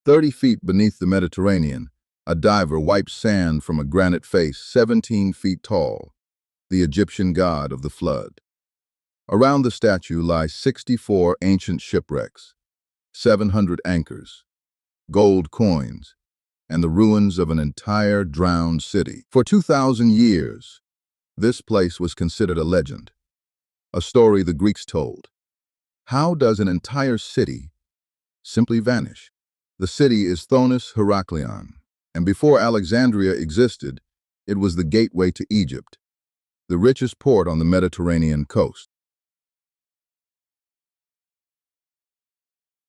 30 feet beneath the Mediterranean, a diver wipes sand from a granite face 17 feet tall, the Egyptian god of the flood. Around the statue lie 64 ancient shipwrecks, 700 anchors, gold coins, and the ruins of an entire drowned city. For 2,000 years, this place was considered a legend, a story the Greeks told. How does an entire city simply vanish? The city is Thonis-Heracleion, and before Alexandria existed, it was the gateway to Egypt, the richest port on the Mediterranean coast.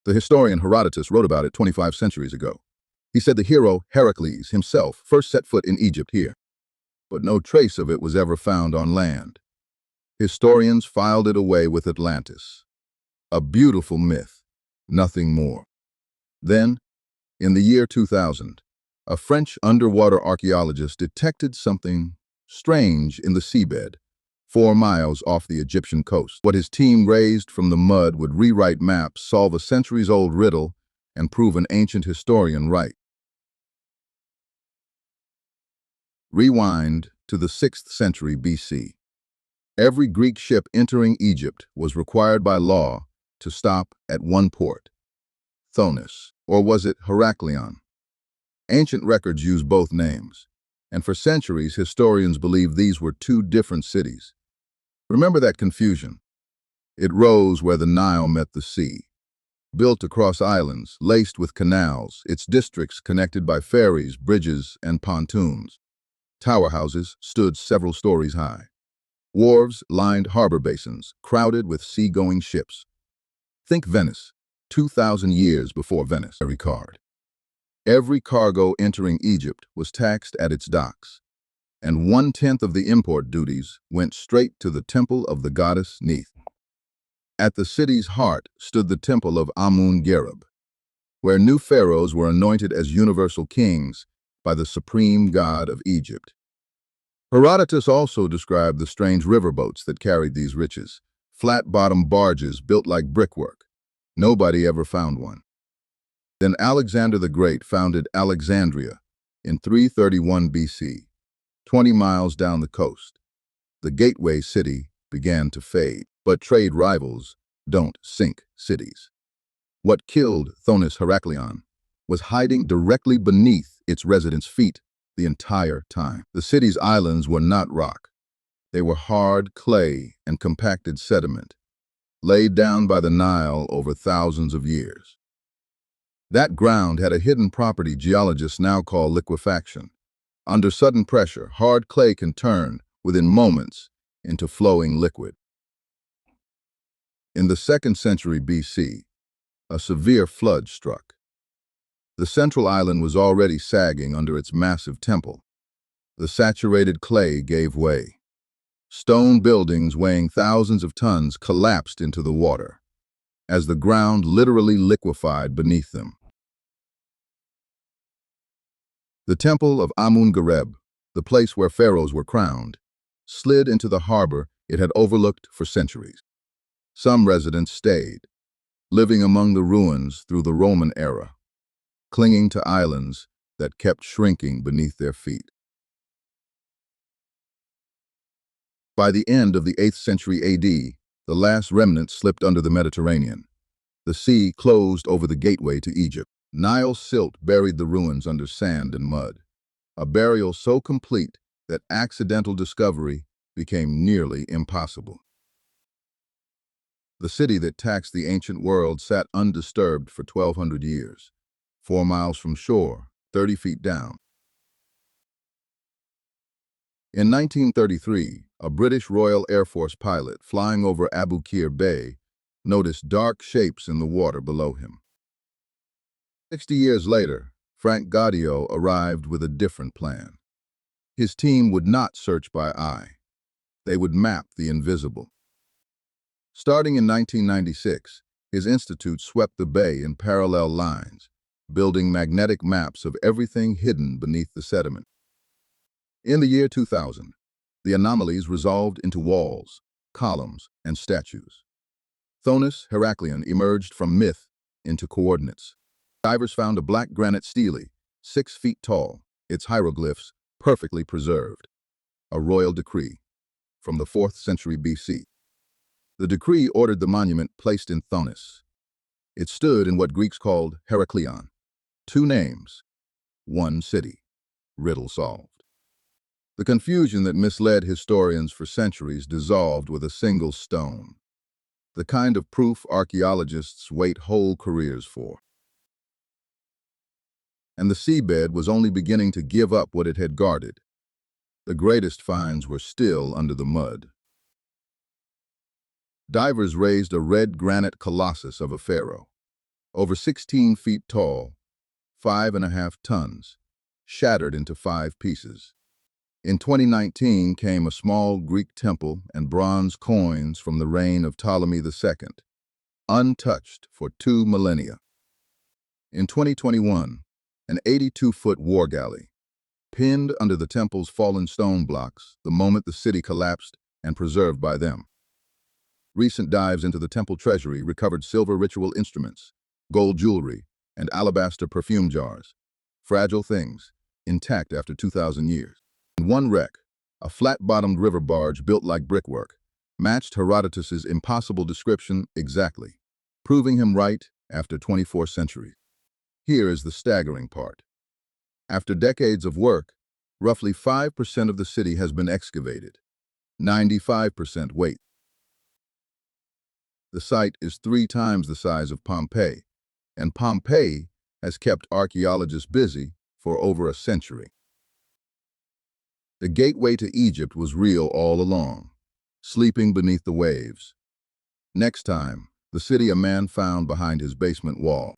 The historian Herodotus wrote about it 25 centuries ago. He said the hero Heracles himself first set foot in Egypt here, but no trace of it was ever found on land. Historians filed it away with Atlantis. A beautiful myth, nothing more. Then, in the year 2000, a French underwater archaeologist detected something strange in the seabed, 4 miles off the Egyptian coast. What his team raised from the mud would rewrite maps, solve a centuries-old riddle, and prove an ancient historian right. Rewind to the 6th century BC. Every Greek ship entering Egypt was required by law to stop at one port, Thonis, or was it Heracleion? Ancient records use both names, and for centuries historians believed these were two different cities. Remember that confusion? It rose where the Nile met the sea. Built across islands, laced with canals, its districts connected by ferries, bridges, and pontoons. Tower houses stood several stories high. Wharves lined harbor basins, crowded with sea-going ships. Think Venice, 2,000 years before Venice. Every cargo entering Egypt was taxed at its docks, and 1/10 of the import duties went straight to the temple of the goddess Neith. At the city's heart stood the temple of Amun-Gereb, where new pharaohs were anointed as universal kings by the supreme god of Egypt. Herodotus also described the strange riverboats that carried these riches, flat-bottomed barges built like brickwork. Nobody ever found one. Then Alexander the Great founded Alexandria in 331 BC, 20 miles down the coast. The gateway city began to fade, but trade rivals don't sink cities. What killed Thonis-Heracleion was hiding directly beneath its residents' feet the entire time. The city's islands were not rock. They were hard clay and compacted sediment, laid down by the Nile over thousands of years. That ground had a hidden property geologists now call liquefaction. Under sudden pressure, hard clay can turn, within moments, into flowing liquid. In the 2nd century BC, a severe flood struck. The central island was already sagging under its massive temple. The saturated clay gave way. Stone buildings weighing thousands of tons collapsed into the water, as the ground literally liquefied beneath them. The temple of Amun-Gereb, the place where pharaohs were crowned, slid into the harbor it had overlooked for centuries. Some residents stayed, living among the ruins through the Roman era, clinging to islands that kept shrinking beneath their feet. By the end of the 8th century AD, the last remnants slipped under the Mediterranean. The sea closed over the gateway to Egypt. Nile silt buried the ruins under sand and mud, a burial so complete that accidental discovery became nearly impossible. The city that taxed the ancient world sat undisturbed for 1,200 years, 4 miles from shore, 30 feet down. In 1933, a British Royal Air Force pilot flying over Abu Qir Bay noticed dark shapes in the water below him. 60 years later, Frank Gaudio arrived with a different plan. His team would not search by eye. They would map the invisible. Starting in 1996, his institute swept the bay in parallel lines, building magnetic maps of everything hidden beneath the sediment. In the year 2000, the anomalies resolved into walls, columns, and statues. Thonis-Heracleion emerged from myth into coordinates. Divers found a black granite stele, 6 feet tall, its hieroglyphs perfectly preserved. A royal decree from the 4th century BC. The decree ordered the monument placed in Thonis. It stood in what Greeks called Heracleion. 2 names, 1 city. Riddle solved. The confusion that misled historians for centuries dissolved with a single stone. The kind of proof archaeologists wait whole careers for. And the seabed was only beginning to give up what it had guarded. The greatest finds were still under the mud. Divers raised a red granite colossus of a pharaoh, over 16 feet tall, 5.5 tons, shattered into 5 pieces. In 2019 came a small Greek temple and bronze coins from the reign of Ptolemy II, untouched for 2 millennia. In 2021, an 82-foot war galley, pinned under the temple's fallen stone blocks the moment the city collapsed and preserved by them. Recent dives into the temple treasury recovered silver ritual instruments, gold jewelry, and alabaster perfume jars, fragile things, intact after 2,000 years. In one wreck, a flat-bottomed river barge built like brickwork, matched Herodotus's impossible description exactly, proving him right after 24 centuries. Here is the staggering part. After decades of work, roughly 5% of the city has been excavated. 95% wait. The site is 3 times the size of Pompeii, and Pompeii has kept archaeologists busy for over a century. The gateway to Egypt was real all along, sleeping beneath the waves. Next time, the city a man found behind his basement wall.